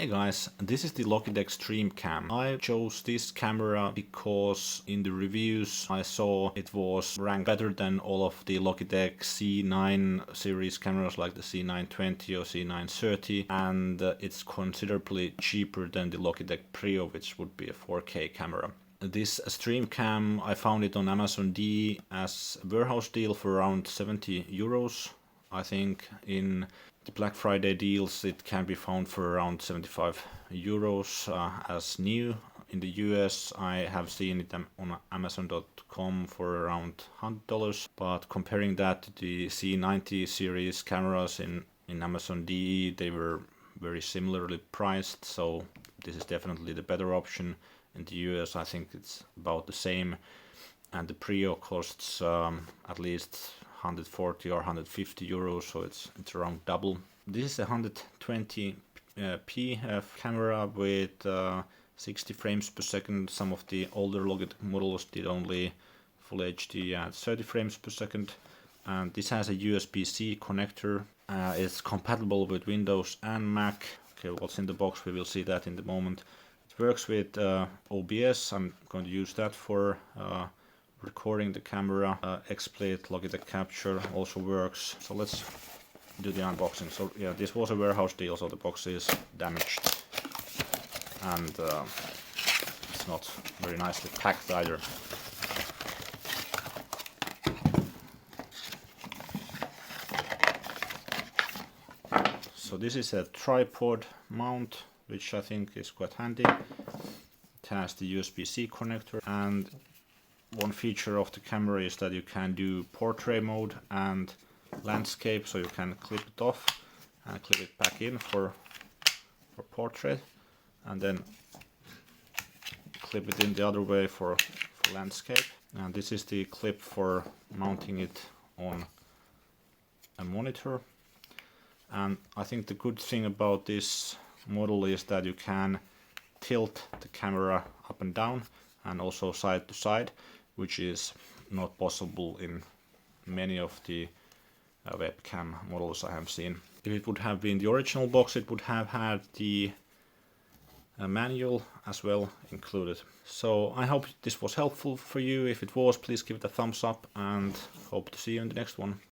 Hey guys, this is the Logitech Streamcam. I chose this camera because in the reviews I saw it was ranked better than all of the Logitech C9 series cameras like the C920 or C930, and it's considerably cheaper than the Logitech Prio, which would be a 4K camera. This Streamcam, I found it on Amazon D as a warehouse deal for around 70 euros. I think in the Black Friday deals it can be found for around 75 euros as new. In the US I have seen it on Amazon.com for around $100, but comparing that to the C90 series cameras in Amazon DE, they were very similarly priced, so this is definitely the better option. In the US I think it's about the same, and the Prio costs at least 140 or 150 euros, so it's around double. This is a 120p camera with 60 frames per second. Some of the older Logitech models did only Full HD at 30 frames per second. And this has a USB-C connector. It's compatible with Windows and Mac. Okay, what's in the box? We will see that in the moment. It works with OBS. I'm going to use that for recording the camera. XSplit Logitech Capture also works. So let's do the unboxing. So yeah, this was a warehouse deal, so the box is damaged and it's not very nicely packed either. So this is a tripod mount, which I think is quite handy. It has the USB-C connector, and one feature of the camera is that you can do portrait mode and landscape, so you can clip it off and clip it back in for portrait, and then clip it in the other way for landscape. And this is the clip for mounting it on a monitor. And I think the good thing about this model is that you can tilt the camera up and down and also side to side, which is not possible in many of the webcam models I have seen. If it would have been the original box, it would have had the manual as well included. So I hope this was helpful for you. If it was, please give it a thumbs up, and hope to see you in the next one.